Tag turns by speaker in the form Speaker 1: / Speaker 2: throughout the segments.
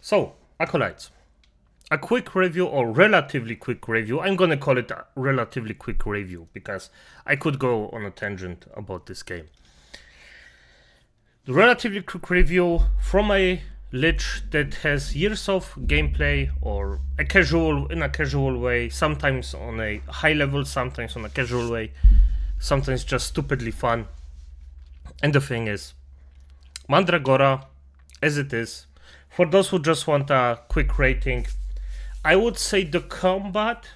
Speaker 1: So, Acolytes. A quick review, or relatively quick review. I'm gonna call it a relatively quick review because I could go on a tangent about this game. The relatively quick review from a Lich that has years of gameplay, or in a casual way, sometimes on a high level, sometimes on a casual way, sometimes just stupidly fun. And the thing is, Mandragora, as it is, for those who just want a quick rating, I would say the combat,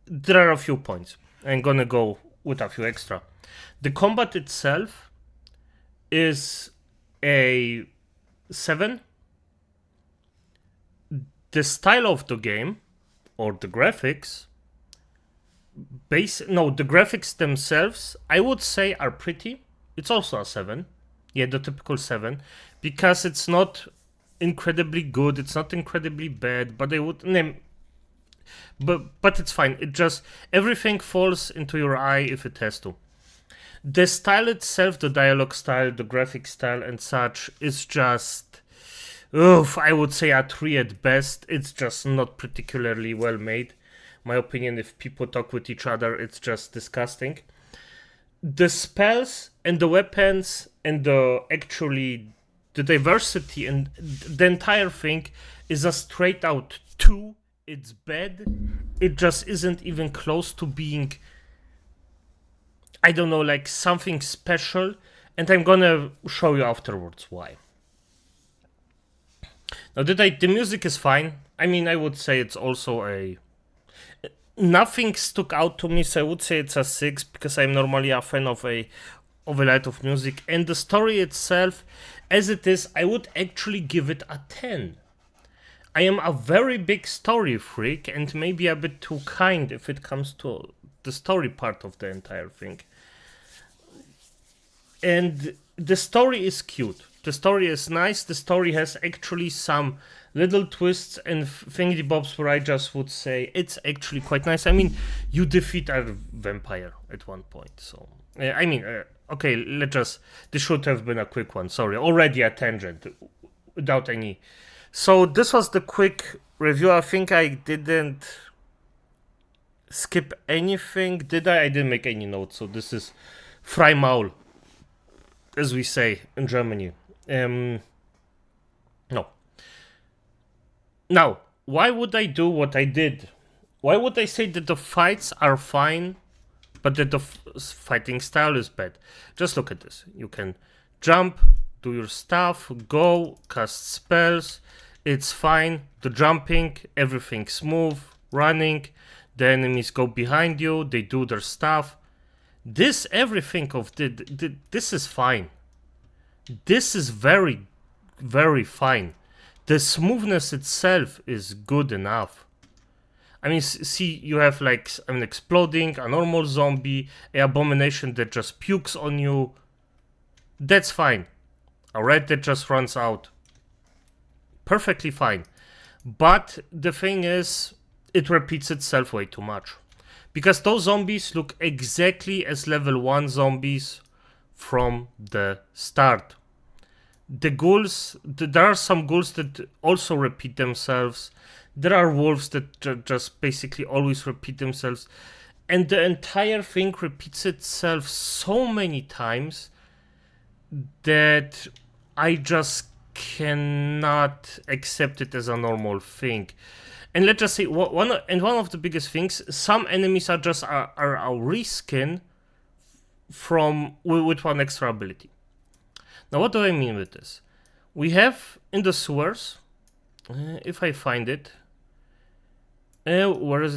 Speaker 1: there are a few points. I'm gonna go with a few extra. The combat itself is a 7. The style of the game, or the graphics, the graphics themselves, I would say are pretty. It's also a 7. Yeah, the typical 7. Because it's not incredibly good, it's not incredibly bad, but I would name... But it's fine. It just... everything falls into your eye if it has to. The style itself, the dialogue style, the graphic style and such, is just... I would say a 3 at best. It's just not particularly well made. My opinion, if people talk with each other, it's just disgusting. The spells and the weapons and the diversity and the entire thing is a straight out 2. It's bad. It just isn't even close to being, I don't know, like something special. And I'm gonna show you afterwards why. Now, the music is fine. I mean, I would say it's also a... nothing stuck out to me, so I would say it's a 6, because I'm normally a fan of a lot of music. And the story itself, as it is, I would actually give it a 10. I am a very big story freak, and maybe a bit too kind if it comes to the story part of the entire thing. And the story is cute. The story is nice. The story has actually some little twists and thingy bobs where I just would say it's actually quite nice. I mean, you defeat a vampire at one point. So, okay, this should have been a quick one. Sorry, already a tangent without any. So this was the quick review. I think I didn't skip anything. Did I? I didn't make any notes. So this is frei Maul, as we say in Germany. No. Now, why would I do what I did? Why would I say that the fights are fine, but that the fighting style is bad? Just look at this. You can jump, do your stuff, go, cast spells. It's fine. The jumping, everything smooth, running. The enemies go behind you. They do their stuff. This, everything of this is fine. This is very, very fine. The smoothness itself is good enough. I mean, see, you have like an exploding, a normal zombie, an abomination that just pukes on you. That's fine. A rat that just runs out. Perfectly fine. But the thing is, it repeats itself way too much. Because those zombies look exactly as level 1 zombies from the start. The ghouls, there are some ghouls that also repeat themselves. There are wolves that just basically always repeat themselves. And the entire thing repeats itself so many times that I just cannot accept it as a normal thing. And let's just say, one of the biggest things, some enemies are just a reskin with one extra ability. Now, what do I mean with this? We have in the sewers, if I find it, where is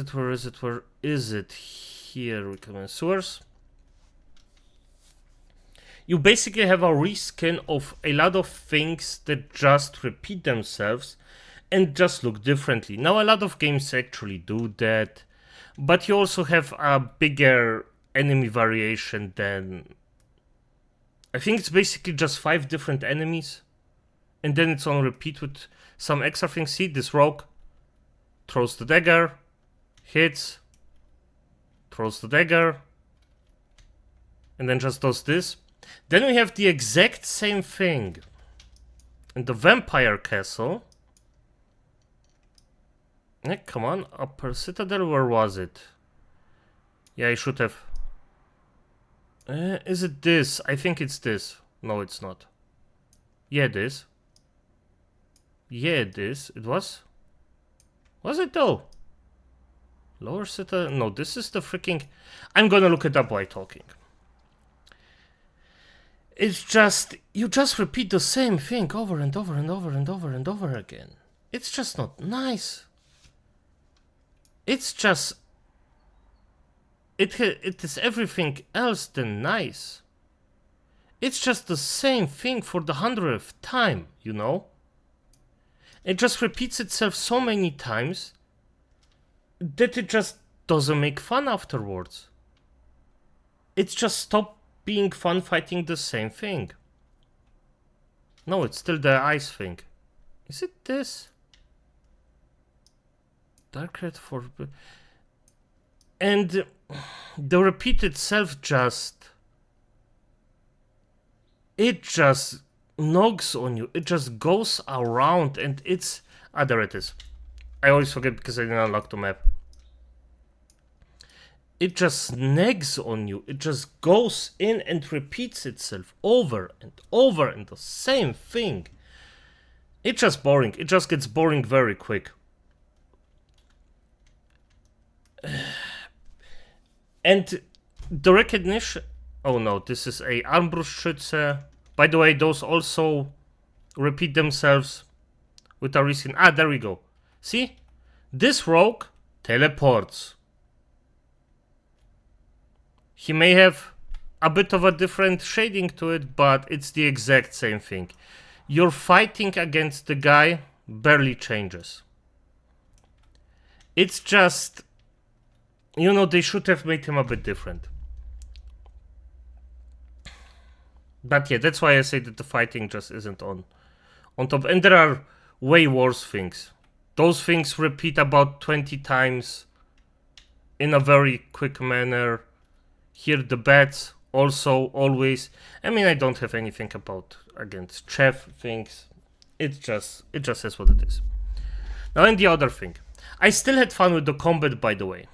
Speaker 1: it? Here we come in sewers. You basically have a reskin of a lot of things that just repeat themselves and just look differently. Now, a lot of games actually do that, but you also have a bigger enemy variation than... I think it's basically just 5 different enemies, and then it's on repeat with some extra things. See, this rogue throws the dagger, hits, throws the dagger, and then just does this. Then we have the exact same thing in the vampire castle, Come on, Upper Citadel, where was it? Yeah, I should have... is it this? I think it's this. No, it's not. Yeah, it is. Yeah, it is. It was? Was it though? Lower Citadel? No, this is the freaking... I'm gonna look it up while talking. It's just... You just repeat the same thing over and over and over and over and over again. It's just not nice. It's just... It is everything else than nice. It's just the same thing for the 100th time, you know? It just repeats itself so many times that it just doesn't make fun afterwards. It's just stop being fun fighting the same thing. No, it's still the ice thing. Is it this? Dark Red for... And the repeat itself just... It just knocks on you. It just goes around and it's... Ah, there it is. I always forget because I didn't unlock the map. It just nags on you. It just goes in and repeats itself over and over and the same thing. It's just boring. It just gets boring very quick. And the recognition... Oh no, this is a Armbrustschütze. By the way, those also repeat themselves with a recent... Ah, there we go. See? This rogue teleports. He may have a bit of a different shading to it, but it's the exact same thing. Your fighting against the guy barely changes. It's just... You know, they should have made him a bit different. But yeah, that's why I say that the fighting just isn't on top. And there are way worse things. Those things repeat about 20 times in a very quick manner. Here the bats also always... I mean, I don't have anything against chef things. It just is what it is. Now, and the other thing. I still had fun with the combat, by the way.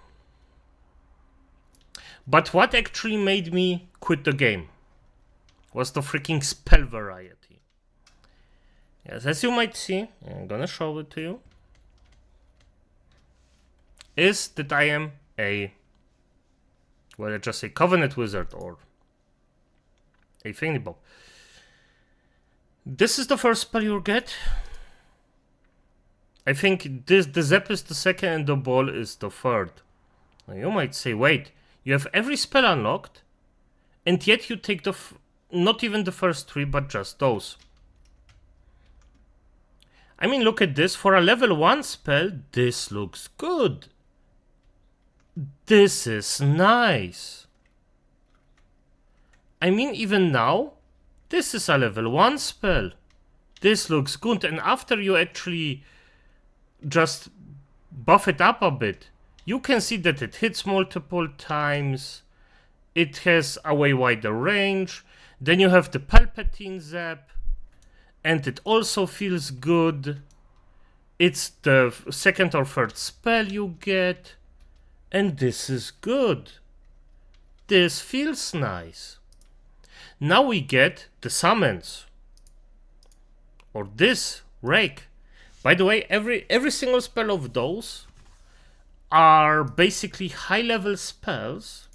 Speaker 1: But what actually made me quit the game was the freaking spell variety. Yes, as you might see, I'm gonna show it to you, is that I am a... Well, let's just say Covenant Wizard or a Thingybob. This is the first spell you'll get. I think the Zep is the second and the Ball is the third. Now you might say, wait, you have every spell unlocked and yet you take the... not even the first three, but just those. I mean, look at this. For a level 1 spell, this looks good. This is nice. I mean, even now, this is a level 1 spell. This looks good. And after you actually just buff it up a bit, you can see that it hits multiple times. It has a way wider range. Then you have the Palpatine Zap. And it also feels good. It's the second or third spell you get. And this is good. This feels nice. Now we get the summons. Or this rake. By the way, every single spell of those are basically high level spells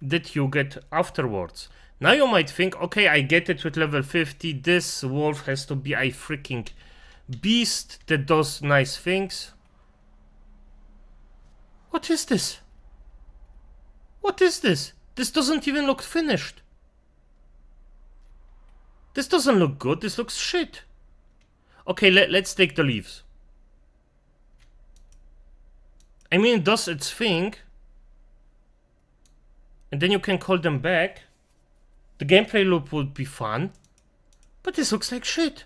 Speaker 1: that you get afterwards. Now you might think, okay, I get it with level 50. This wolf has to be a freaking beast that does nice things. What is this? What is this? This doesn't even look finished. This doesn't look good. This looks shit. Okay, let's take the leaves. I mean, it does its thing. And then you can call them back. The gameplay loop would be fun. But this looks like shit.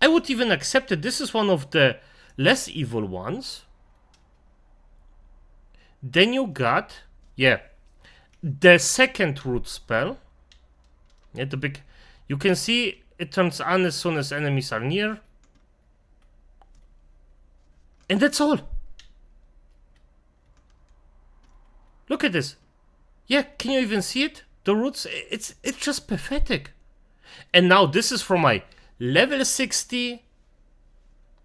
Speaker 1: I would even accept it. This is one of the less evil ones. Then you got, yeah, the second root spell. Yeah, the big... You can see it turns on as soon as enemies are near. And that's all. Look at this. Yeah, can you even see it? The roots, it's just pathetic. And now this is from my level 60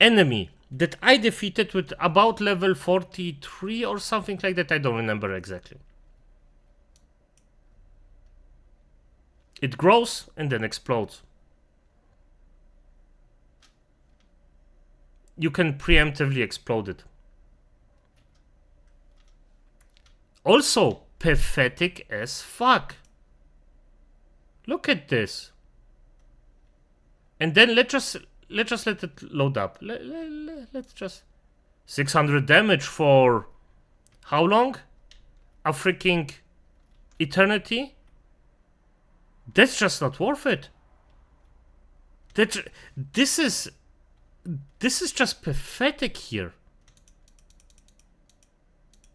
Speaker 1: enemy that I defeated with about level 43 or something like that. I don't remember exactly. It grows and then explodes. You can preemptively explode it. Also, pathetic as fuck. Look at this. And then let's just let it load up. Let's just 600 damage for how long? A freaking eternity? That's just not worth it. This is just pathetic here.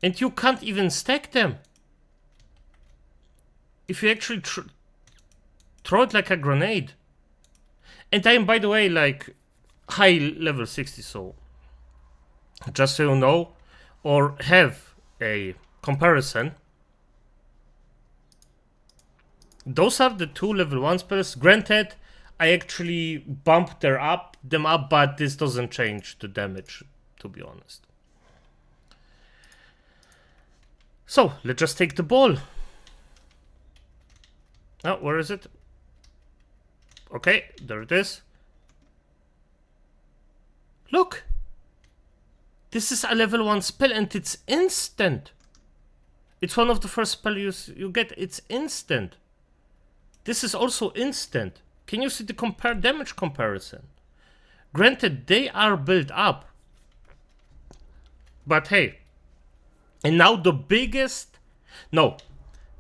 Speaker 1: And you can't even stack them. If you actually throw it like a grenade. And I am, by the way, like high level 60, so just so you know, or have a comparison. Those are the two level 1 spells. Granted, I actually bumped them up, but this doesn't change the damage, to be honest. So, let's just take the ball. Oh, where is it? Okay, there it is. Look! This is a level 1 spell and it's instant. It's one of the first spells you get. It's instant. This is also instant. Can you see the damage comparison? Granted, they are built up. But hey. And now the biggest... No.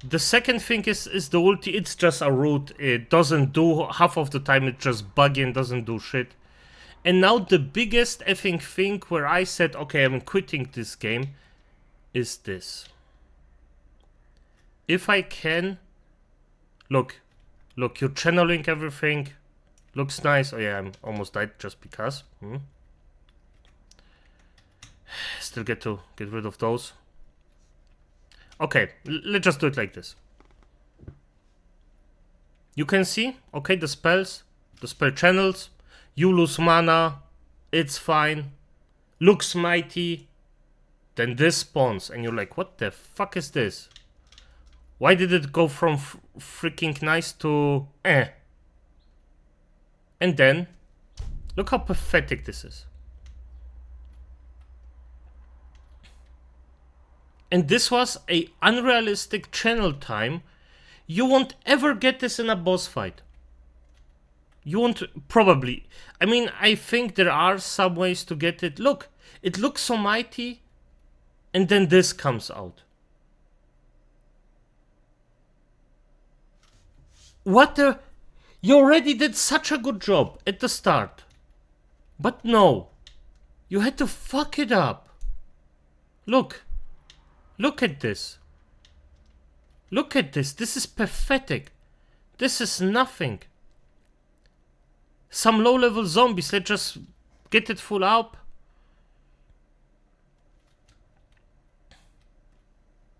Speaker 1: The second thing is the ulti. It's just a root. It doesn't do... Half of the time it's just buggy and doesn't do shit. And now the biggest effing thing where I said, okay, I'm quitting this game, is this. If I can... Look, you're channeling everything. Looks nice. Oh yeah, I'm almost died just because. Still get to get rid of those. Okay, let's just do it like this. You can see, okay, the spells, the spell channels. You lose mana, it's fine. Looks mighty. Then this spawns, and you're like, what the fuck is this? Why did it go from freaking nice to eh? And then, look how pathetic this is. And this was a unrealistic channel time. You won't ever get this in a boss fight. You won't, probably. I mean, I think there are some ways to get it. Look, it looks so mighty. And then this comes out. What the... You already did such a good job at the start. But no. You had to fuck it up. Look. Look at this. Look at this. This is pathetic. This is nothing. Some low-level zombies. Let's just get it full up.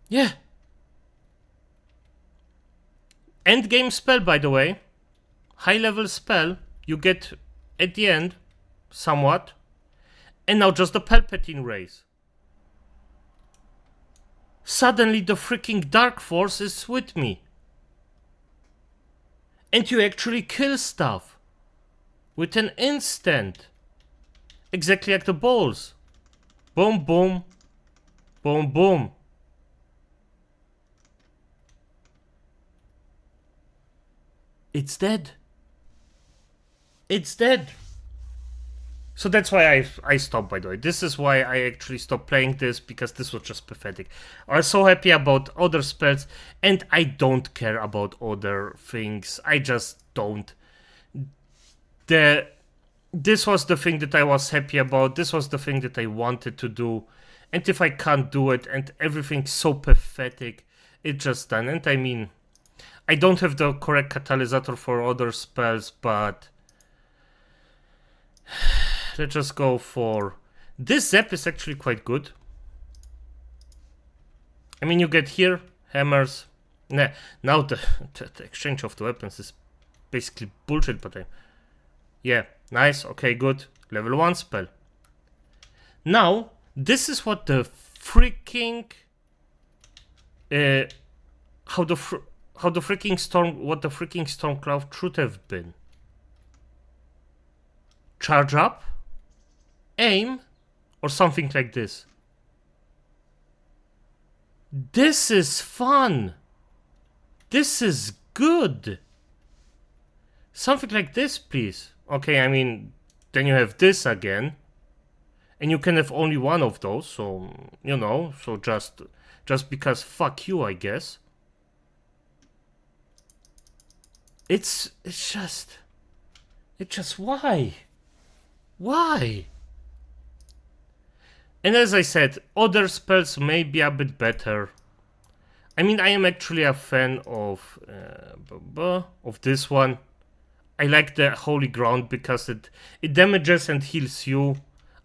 Speaker 1: Yeah. Endgame spell, by the way. High-level spell. You get at the end. Somewhat. And now just the Palpatine rays. Suddenly the freaking Dark Force is with me. And you actually kill stuff. With an instant. Exactly like the balls. Boom, boom. Boom, boom. It's dead. It's dead. So that's why I stopped, by the way. This is why I actually stopped playing this, because this was just pathetic. I was so happy about other spells, and I don't care about other things. I just don't. This was the thing that I was happy about. This was the thing that I wanted to do. And if I can't do it, and everything's so pathetic, it's just done. And I mean, I don't have the correct catalysator for other spells, but... let's just go for This zap is actually quite good. I mean, you get here hammers. Nah, now the exchange of the weapons is basically bullshit, but yeah, nice, okay, good. Level 1 spell. Now, this is what the freaking what the freaking Stormcloud should have been. Charge up, aim, or something like this. This is fun. This is good. Something like this, please. Okay, I mean, then you have this again. And you can have only one of those, so, you know, so just because fuck you, I guess. It's just why? Why? And as I said, other spells may be a bit better. I mean, I am actually a fan of this one. I like the Holy Ground because it damages and heals you.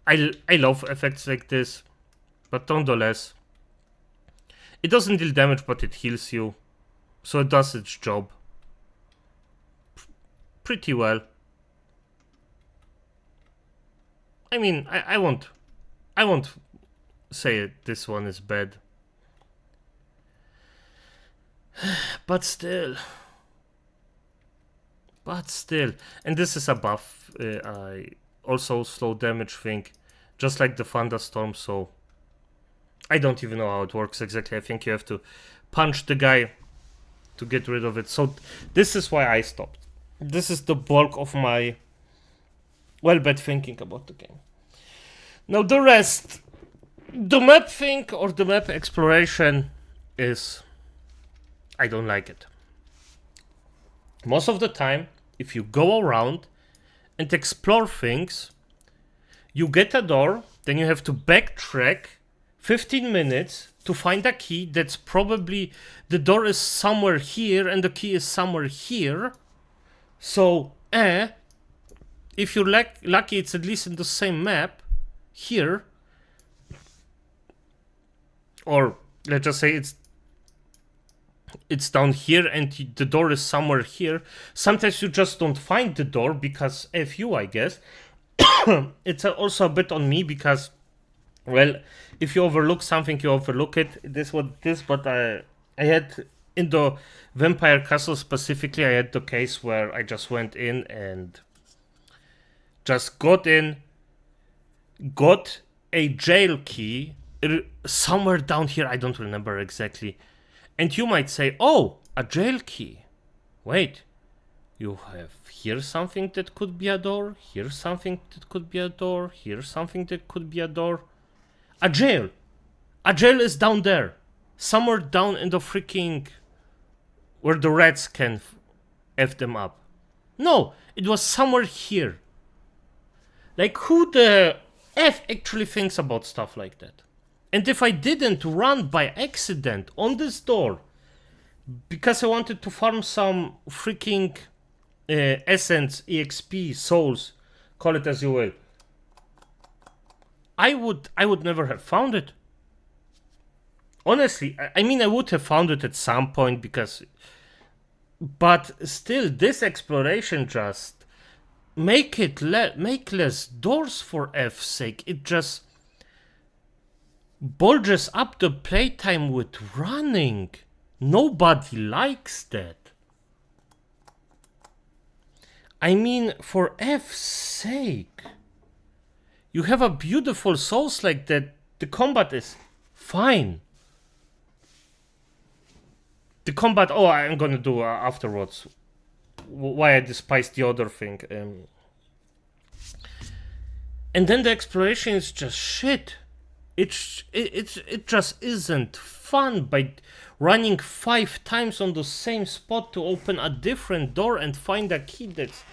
Speaker 1: I love effects like this, but nonetheless, it doesn't deal damage, but it heals you, so it does its job pretty well. I mean, I won't say this one is bad, but still, and this is a buff. I also slow damage thing, just like the thunderstorm. So I don't even know how it works exactly. I think you have to punch the guy to get rid of it. So this is why I stopped. This is the bulk of my bad thinking about the game. Now the rest, the map thing or the map exploration is, I don't like it. Most of the time, if you go around and explore things, you get a door, then you have to backtrack 15 minutes to find a key that's probably, the door is somewhere here and the key is somewhere here. So, if you're lucky, it's at least in the same map here. Or let's just say it's down here and the door is somewhere here. Sometimes you just don't find the door because F you, I guess. It's also a bit on me because, well, if you overlook something, you overlook it. This what it is, but I had in the Vampire Castle specifically, I had the case where I just went in and just got a jail key somewhere down here. I don't remember exactly. And you might say, oh, a jail key. Wait, you have here something that could be a door, here something that could be a door, here something that could be a door. A jail. A jail is down there. Somewhere down in the freaking, where the rats can F them up. No, it was somewhere here. Like, who the F actually thinks about stuff like that? And if I didn't run by accident on this door, because I wanted to farm some freaking essence, EXP, souls, call it as you will, I would never have found it. Honestly, I mean, I would have found it at some point because, but still, this exploration just make less doors for F's sake. It just bulges up the playtime with running. Nobody likes that. I mean, for F's sake, you have a beautiful Souls like that. The combat is fine. The combat, I'm gonna do afterwards. Why I despise the other thing. And then the exploration is just shit. It just isn't fun by running 5 times on the same spot to open a different door and find a key that's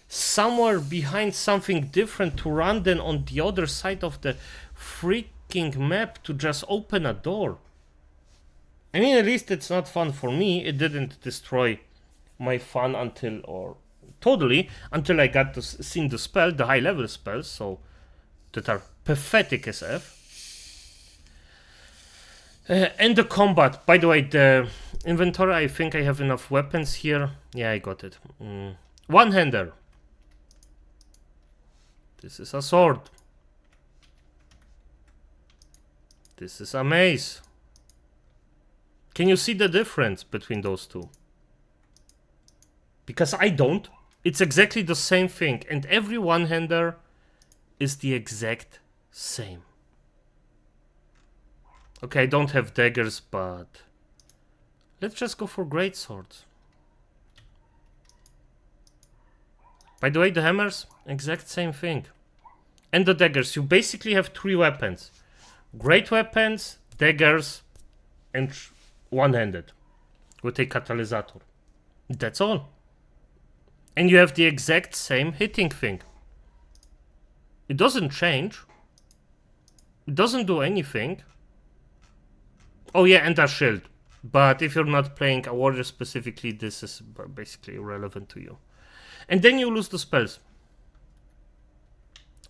Speaker 1: somewhere behind something different to run then on the other side of the freaking map to just open a door. I mean, at least it's not fun for me. It didn't destroy my fun until I got to see the spell, the high level spell, so that are pathetic as F. And the combat. By the way, the inventory, I think I have enough weapons here. Yeah, I got it. One-hander. This is a sword. This is a mace. Can you see the difference between those two? Because I don't. It's exactly the same thing. And every one-hander is the exact same. Okay, I don't have daggers, but let's just go for great swords. By the way, the hammers, exact same thing. And the daggers, you basically have 3 weapons. Great weapons, daggers, and one-handed with a catalysator. That's all. And you have the exact same hitting thing. It doesn't change. It doesn't do anything. Oh yeah, and a shield. But if you're not playing a warrior specifically, this is basically irrelevant to you. And then you lose the spells.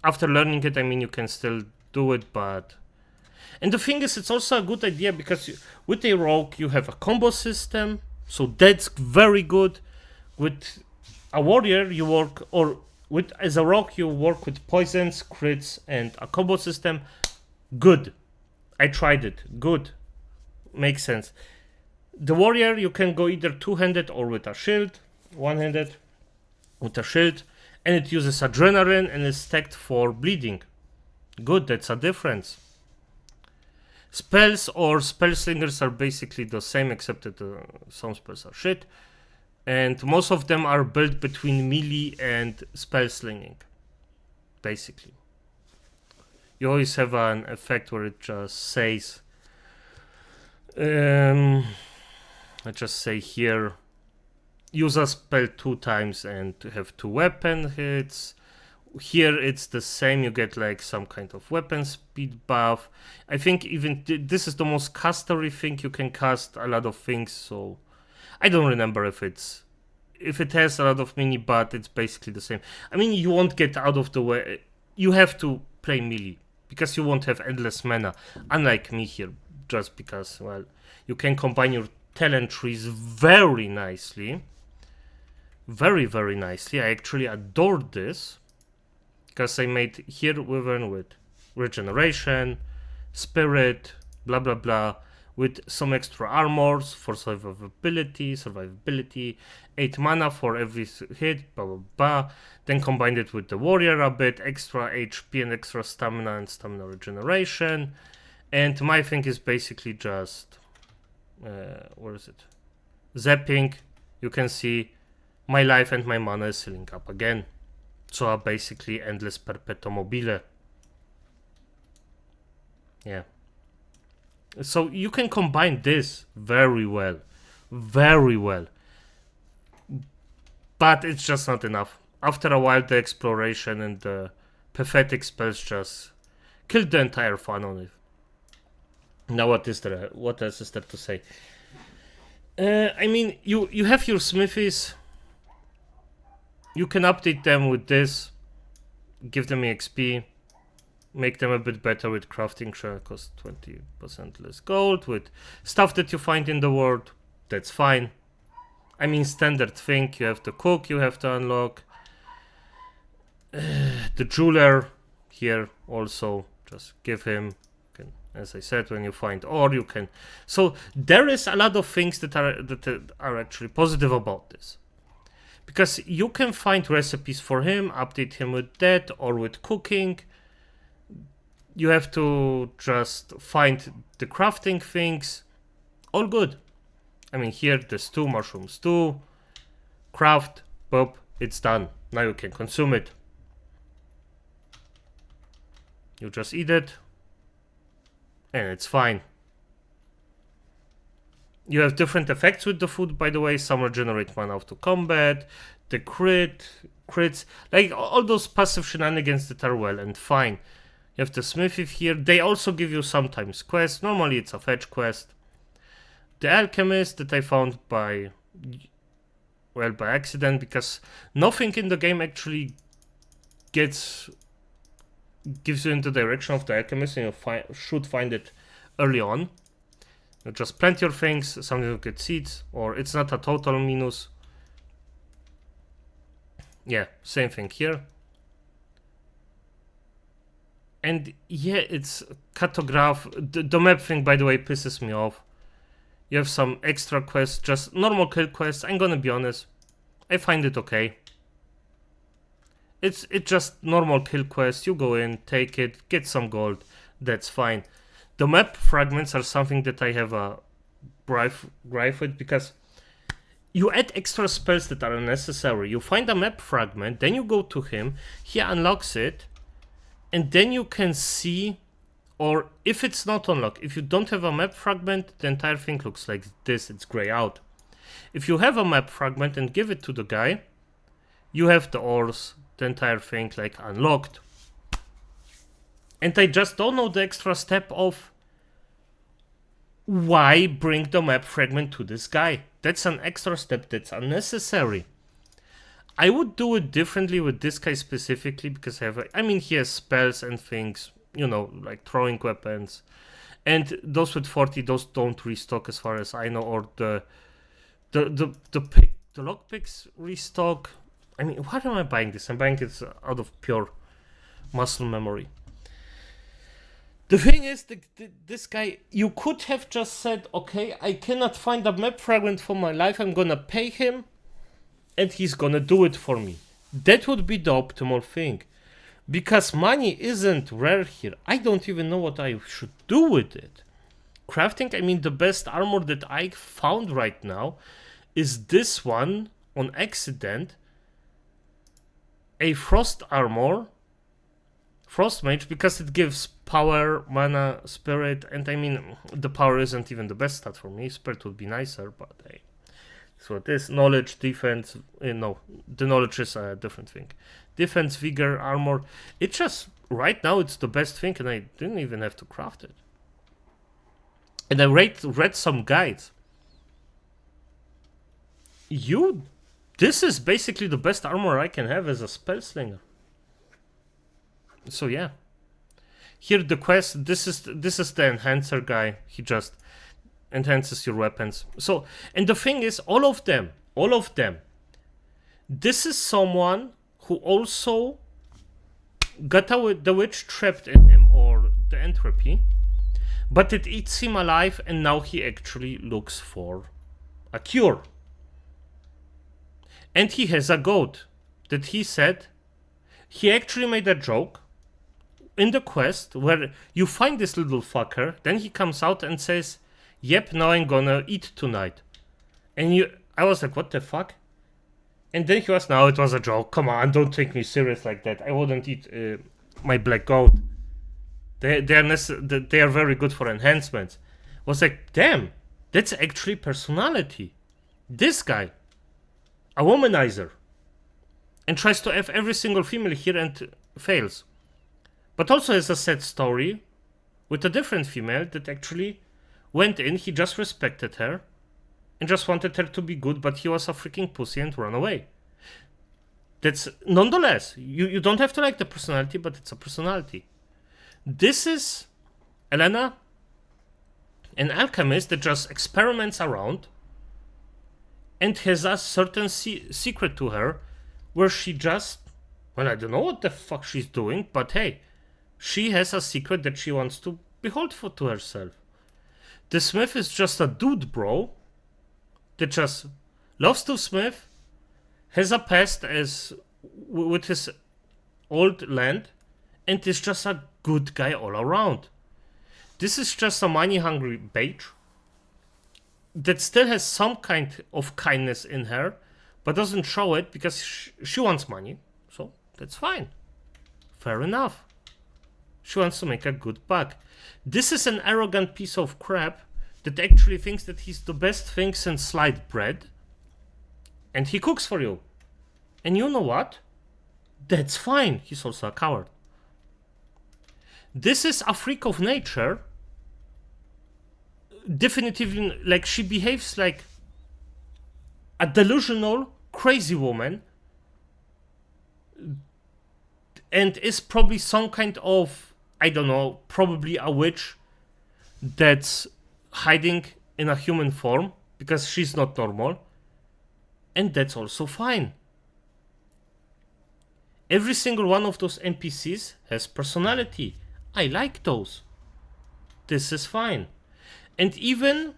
Speaker 1: After learning it, I mean, you can still do it, but... And the thing is, it's also a good idea because with a rogue, you have a combo system. So that's very good. With a warrior, you work... Or with as a rogue, you work with poisons, crits, and a combo system. Good. I tried it. Good. Makes sense. The warrior, you can go either two-handed or with a shield. One-handed with a shield. And it uses adrenaline and is stacked for bleeding. Good, that's a difference. Spells or spell slingers are basically the same, except that some spells are shit. And most of them are built between melee and spell slinging. Basically. You always have an effect where it just says... I just say here, use a spell 2 times and have 2 weapon hits. Here it's the same, you get like some kind of weapon speed buff. I think even this is the most castery thing, you can cast a lot of things, so I don't remember if it has a lot of mini, but it's basically the same. I mean, you won't get out of the way, you have to play melee, because you won't have endless mana, unlike me here. Just because, well, you can combine your talent trees very nicely. Very, very nicely. I actually adored this. Because I made here with regeneration, spirit, blah, blah, blah. With some extra armors for survivability, 8 mana for every hit, blah, blah, blah. Then combined it with the warrior a bit, extra HP and extra stamina and stamina regeneration. And my thing is basically just, where is it? Zapping. You can see my life and my mana is filling up again. So basically endless perpetuum mobile. Yeah. So you can combine this very well. Very well. But it's just not enough. After a while the exploration and the pathetic spells just killed the entire fun on it. Now what else is there to say? I mean, you have your smithies. You can update them with this. Give them XP. Make them a bit better with crafting. Sure, cost 20% less gold. With stuff that you find in the world. That's fine. I mean, standard thing. You have the cook you have to unlock. The jeweler here also. Just give him... As I said, when you find ore, you can... So there is a lot of things that are actually positive about this. Because you can find recipes for him, update him with that, or with cooking. You have to just find the crafting things. All good. I mean, here, the stew, mushroom stew. Craft, boop, it's done. Now you can consume it. You just eat it. And it's fine. You have different effects with the food, by the way. Some regenerate mana after combat. The crits. Like, all those passive shenanigans that are well and fine. You have the smithy here. They also give you sometimes quests. Normally it's a fetch quest. The alchemist that I found by accident. Because nothing in the game actually gets gives you in the direction of the alchemist, and you should find it early on. You just plant your things, something will get seeds, or it's not a total minus. Yeah, same thing here. And yeah, it's cartograph. The map thing, by the way, pisses me off. You have some extra quests, just normal kill quests. I'm gonna be honest, I find it okay. It's just normal kill quest. You go in, take it, get some gold. That's fine. The map fragments are something that I have a gripe with, because you add extra spells that are unnecessary. You find a map fragment, then you go to him, he unlocks it, and then you can see, or if it's not unlocked, if you don't have a map fragment, the entire thing looks like this, it's grey out. If you have a map fragment and give it to the guy, you have the ores, the entire thing like unlocked. And I just don't know the extra step of why bring the map fragment to this guy. That's an extra step that's unnecessary. I would do it differently with this guy specifically, because he has spells and things, you know, like throwing weapons. And those with 40, those don't restock as far as I know, or the lockpicks restock. I mean, why am I buying this? I'm buying it out of pure muscle memory. The thing is, this guy, you could have just said, okay, I cannot find a map fragment for my life, I'm gonna pay him, and he's gonna do it for me. That would be the optimal thing. Because money isn't rare here. I don't even know what I should do with it. Crafting, I mean, the best armor that I found right now is this one on accident. A frost armor, frost mage, because it gives power, mana, spirit, and I mean, the power isn't even the best stat for me. Spirit would be nicer, but hey. So it is knowledge, defense. No, the knowledge is a different thing. Defense, vigor, armor. It just, right now, it's the best thing, and I didn't even have to craft it. And I read some guides. This is basically the best armor I can have as a spell slinger. So yeah. Here the quest, this is the enhancer guy. He just enhances your weapons. So, and the thing is, all of them, this is someone who also got the witch trapped in him, or the entropy, but it eats him alive, and now he actually looks for a cure. And he has a goat that he said, he actually made a joke in the quest where you find this little fucker, then he comes out and says, yep, now I'm gonna eat tonight. And I was like, what the fuck? And then he was, no, it was a joke. Come on, don't take me serious like that. I wouldn't eat my black goat. They are very good for enhancements. I was like, damn, that's actually personality. This guy, a womanizer, and tries to F every single female here and fails. But also has a sad story with a different female that actually went in, he just respected her and just wanted her to be good, but he was a freaking pussy and ran away. That's, nonetheless, you don't have to like the personality, but it's a personality. This is Elena, an alchemist that just experiments around and has a certain secret to her where she just, well, I don't know what the fuck she's doing, but hey, she has a secret that she wants to behold to herself. The smith is just a dude, bro, that just loves to smith, has a past as with his old land, and is just a good guy all around. This is just a money-hungry bitch that still has some kind of kindness in her, but doesn't show it because she wants money. So that's fine. Fair enough. She wants to make a good buck. This is an arrogant piece of crap that actually thinks that he's the best thing since sliced bread, and he cooks for you. And you know what? That's fine. He's also a coward. This is a freak of nature. Definitively, like, she behaves like a delusional, crazy woman. and is probably some kind of, I don't know, probably a witch that's hiding in a human form because she's not normal, and that's also fine. Every single one of those NPCs has personality. I like those. This is fine. And even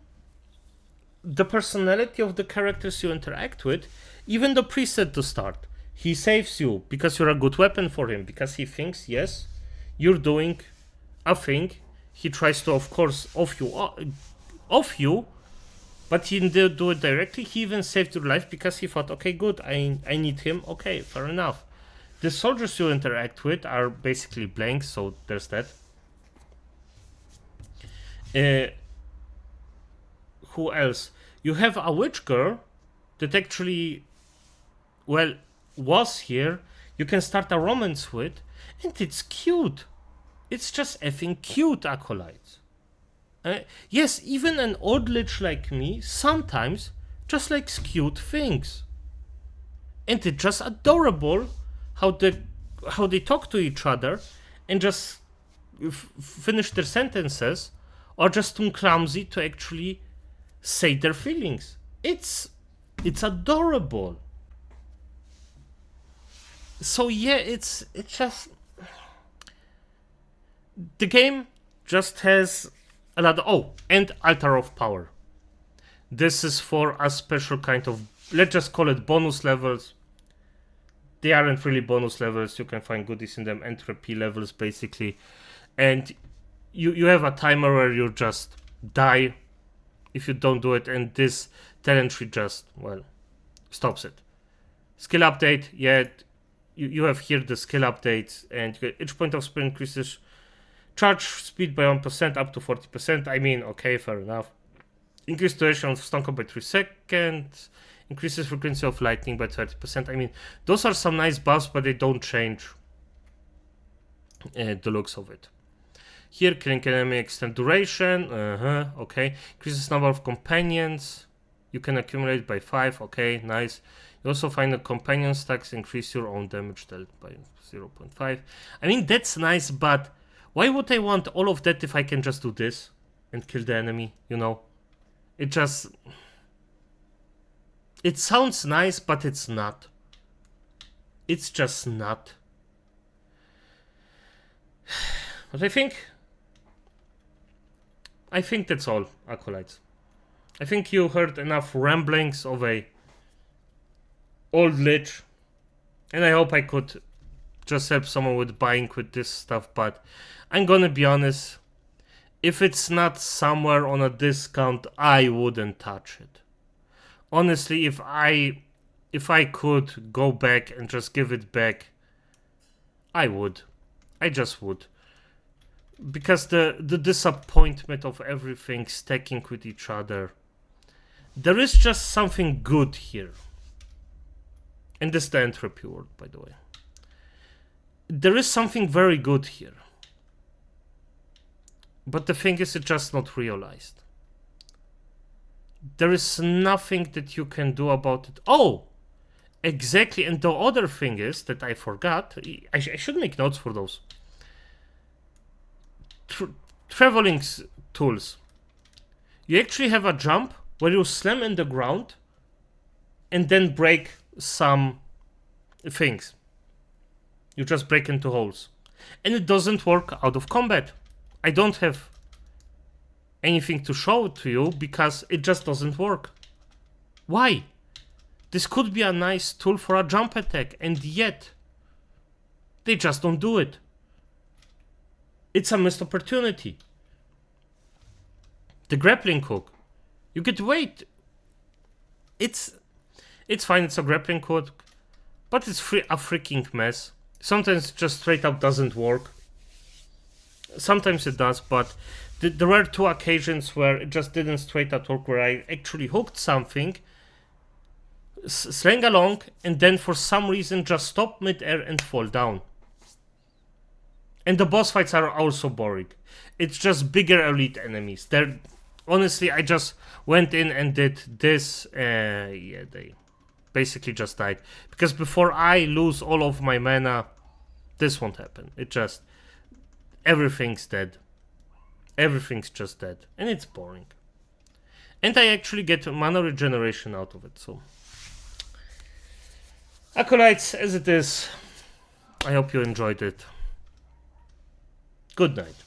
Speaker 1: the personality of the characters you interact with, even the priest at the start, he saves you because you're a good weapon for him, because he thinks, yes, you're doing a thing. He tries to, of course, off you, but he didn't do it directly. He even saved your life because he thought, okay, good, I need him. Okay, fair enough. The soldiers you interact with are basically blank, so there's that. Who else? You have a witch girl that actually, well, was here. You can start a romance with, and it's cute. It's just effing cute, acolytes. Yes, even an old lich like me sometimes just likes cute things. And it's just adorable how they talk to each other and just finish their sentences, or just too clumsy to actually say their feelings. It's adorable. So yeah, it's just, the game just has a lot of, and Altar of Power. This is for a special kind of, let's just call it bonus levels. They aren't really bonus levels. You can find goodies in them, entropy levels basically. And you have a timer where you just die if you don't do it, and this talent tree just, well, stops it. Skill update, yeah, you have here the skill updates, and each point of spell increases charge speed by 1% up to 40%. I mean, okay, fair enough. Increase duration of stun combat by 3 seconds. Increases frequency of lightning by 30%. I mean, those are some nice buffs, but they don't change the looks of it. Here, killing enemy extend duration. Okay. Increases number of companions. You can accumulate by 5. Okay, nice. You also find that companion stacks increase your own damage dealt by 0.5. I mean, that's nice, but why would I want all of that if I can just do this and kill the enemy, you know? It sounds nice, but it's not. It's just not. But I think that's all, acolytes. I think you heard enough ramblings of a old lich, and I hope I could just help someone with buying with this stuff, but I'm gonna be honest, if it's not somewhere on a discount, I wouldn't touch it. Honestly, if I could go back and just give it back, I would. I just would. Because the disappointment of everything stacking with each other, there is just something good here. And this is the entropy word, by the way. There is something very good here. But the thing is, it's just not realized. There is nothing that you can do about it. Oh, exactly. And the other thing is that I forgot. I should make notes for those. Traveling tools. You actually have a jump where you slam in the ground and then break some things. You just break into holes. And it doesn't work out of combat. I don't have anything to show to you because it just doesn't work. Why? This could be a nice tool for a jump attack, and yet they just don't do it. It's a missed opportunity. The grappling hook. You could wait. It's fine, it's a grappling hook, but it's a freaking mess. Sometimes it just straight up doesn't work. Sometimes it does, but there were 2 occasions where it just didn't straight up work, where I actually hooked something, slang along, and then for some reason just stop mid-air and fall down. And the boss fights are also boring. It's just bigger elite enemies. Honestly, I just went in and did this. Yeah, they basically just died. Because before I lose all of my mana, This won't happen. It just... everything's dead. Everything's just dead. And it's boring. And I actually get mana regeneration out of it, so... Acolytes, as it is, I hope you enjoyed it. Good night.